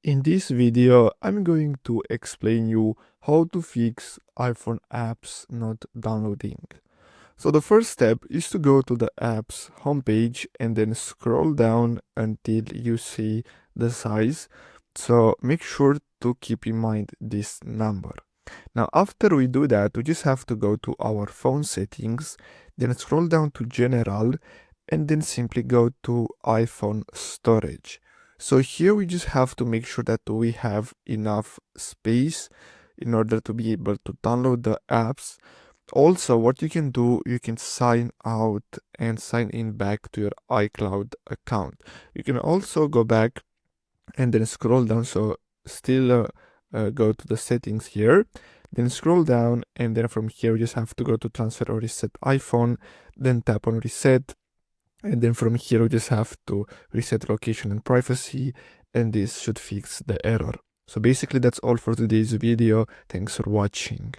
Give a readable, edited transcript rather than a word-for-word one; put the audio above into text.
In this video, I'm going to explain you how to fix iPhone apps not downloading. So the first step is to go to the apps homepage and then scroll down until you see the size. So make sure to keep in mind this number. Now after we do that, we just have to go to our phone settings, then scroll down to general and then simply go to iPhone storage. So here we just have to make sure that we have enough space in order to be able to download the apps. Also, what you can do, you can sign out and sign in back to your iCloud account. You can also go back and then scroll down. So still go to the settings here, then scroll down, and then from here you just have to go to transfer or reset iPhone, then tap on reset. And then from here, we just have to reset location and privacy, and this should fix the error. So basically that's all for today's video. Thanks for watching.